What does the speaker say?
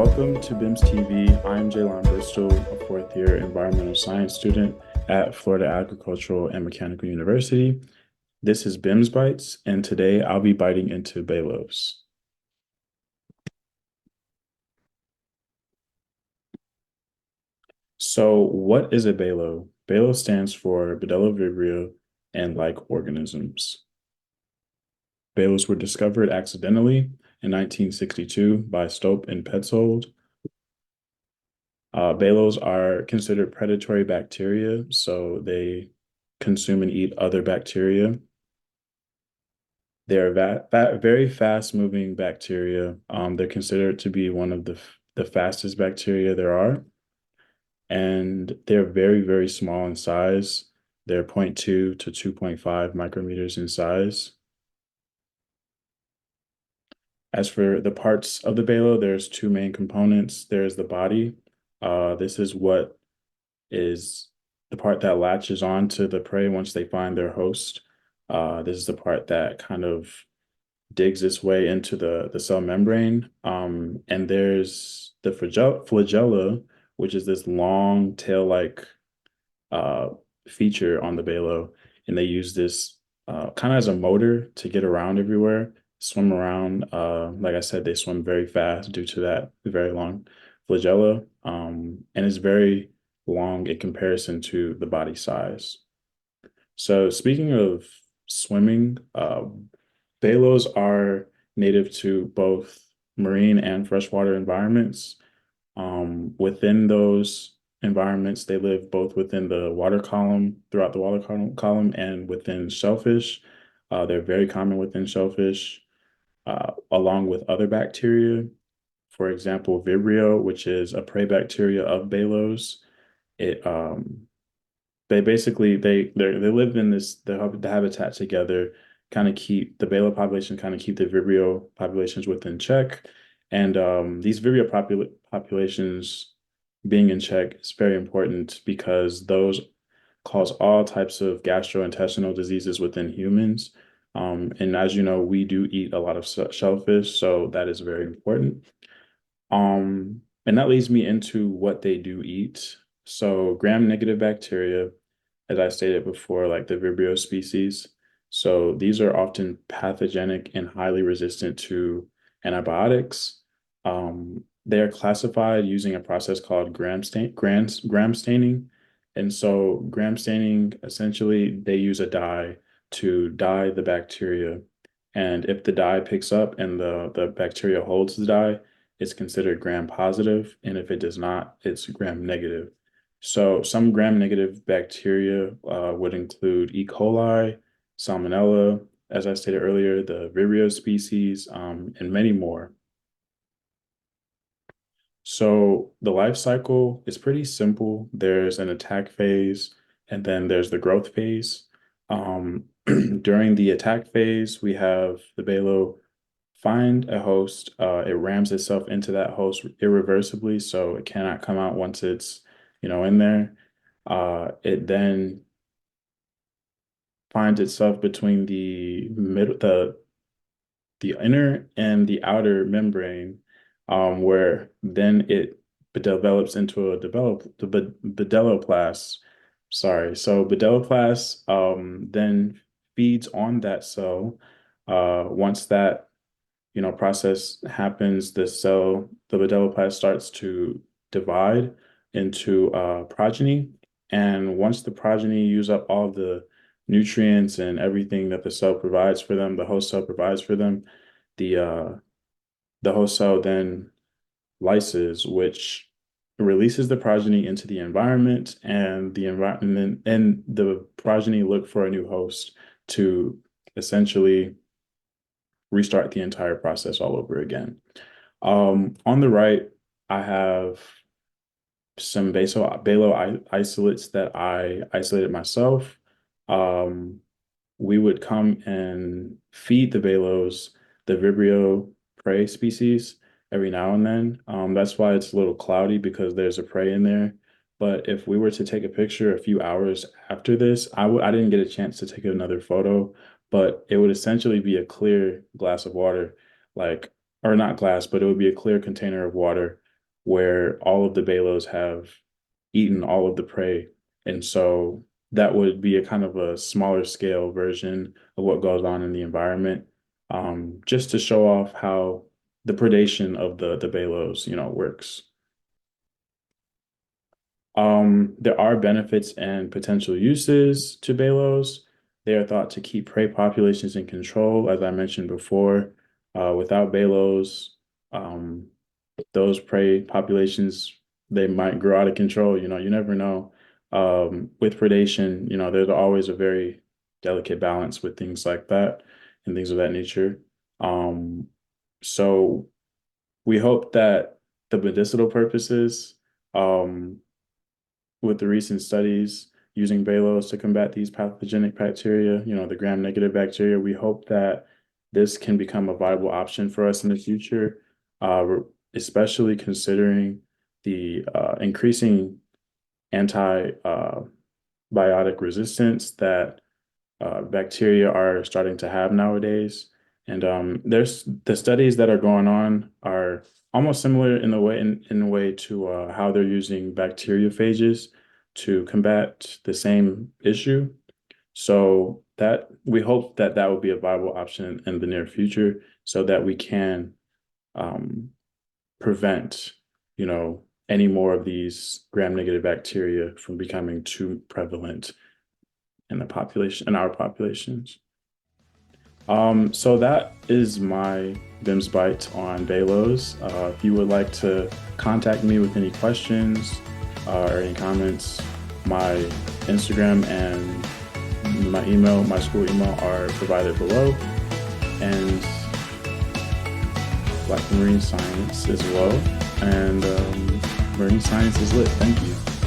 Welcome to BIMS TV. I'm Jalon Bristol, a fourth year environmental science student at Florida Agricultural and Mechanical University. This is BIMS Bites, and today I'll be biting into BALOs. So what is a BALO? BALO stands for Bdellovibrio and like organisms. BALOs were discovered accidentally in 1962 by Stope and Petzold. BALOs are considered predatory bacteria, so they consume and eat other bacteria. They're very fast-moving bacteria. They're considered to be one of the fastest bacteria there are, and they're very, very small in size. They're 0.2 to 2.5 micrometers in size. As for the parts of the BALO, there's two main components. There's the body. This is what is the part that latches on to the prey once they find their host. This is the part that kind of digs its way into the cell membrane. And there's the flagella, which is this long tail-like uh, feature on the BALO. And they use this kind of as a motor to get around everywhere, swim around. Like I said, they swim very fast due to that very long flagella. And it's very long in comparison to the body size. So speaking of swimming, BALOs are native to both marine and freshwater environments. Within those environments, they live both within the water column, throughout the water column, and within shellfish. They're very common within shellfish, along with other bacteria. For example, Vibrio, which is a prey bacteria of BALOs. It they basically they live in the habitat together, kind of keep the BALO population, kind of keep the Vibrio populations within check. And these Vibrio populations being in check is very important because those cause all types of gastrointestinal diseases within humans. And as you know, we do eat a lot of shellfish, so that is very important. And that leads me into what they do eat. So gram-negative bacteria, as I stated before, like the Vibrio species. So these are often pathogenic and highly resistant to antibiotics. They are classified using a process called gram staining. And so gram staining, essentially, they use a dye to dye the bacteria. And if the dye picks up and the bacteria holds the dye, it's considered gram positive. And if it does not, it's gram negative. So some gram-negative bacteria would include E. coli, Salmonella, as I stated earlier, the Vibrio species, and many more. So the life cycle is pretty simple. There's an attack phase, and then there's the growth phase. During the attack phase, we have the BALO find a host. It rams itself into that host irreversibly, so it cannot come out once it's in there. It then finds itself between the inner and the outer membrane, where then it develops into the Bdelloplast. Sorry, so Bdelloplast then feeds on that cell. Once that process happens, the Bdelloplast starts to divide into progeny. And once the progeny use up all the nutrients and everything that the cell provides for them, the host cell provides for them, the uh, the host cell then lyses, which releases the progeny into the environment, and the environment and the progeny look for a new host to essentially restart the entire process all over again. On the right, I have some BALO isolates that I isolated myself. Um, we would come and feed the BALOs the Vibrio prey species every now and then. That's why it's a little cloudy because there's a prey in there. But if we were to take a picture a few hours after this, I didn't get a chance to take another photo, but it would essentially be a clear glass of water, like, or not glass, but it would be a clear container of water, where all of the BALOs have eaten all of the prey. And so that would be a kind of a smaller scale version of what goes on in the environment, just to show off how the predation of the BALOs, works. There are benefits and potential uses to BALOs. They are thought to keep prey populations in control, as I mentioned before. Without BALOs, um, those prey populations, they might grow out of control. You never know. With predation, there's always a very delicate balance with things like that and things of that nature. Um, so we hope that the medicinal purposes, um, with the recent studies using BALOs to combat these pathogenic bacteria, the gram-negative bacteria, we hope that this can become a viable option for us in the future, especially considering the increasing antibiotic resistance that bacteria are starting to have nowadays. And there's the studies that are going on are almost similar in a way to how they're using bacteriophages to combat the same issue. So that we hope that that will be a viable option in the near future, so that we can um, prevent, any more of these gram-negative bacteria from becoming too prevalent in our populations. So that is my BIMS bite on BALOs. If you would like to contact me with any questions or any comments, my Instagram and my school email are provided below, and Black Marine Science as well. And Marine Science is lit. Thank you.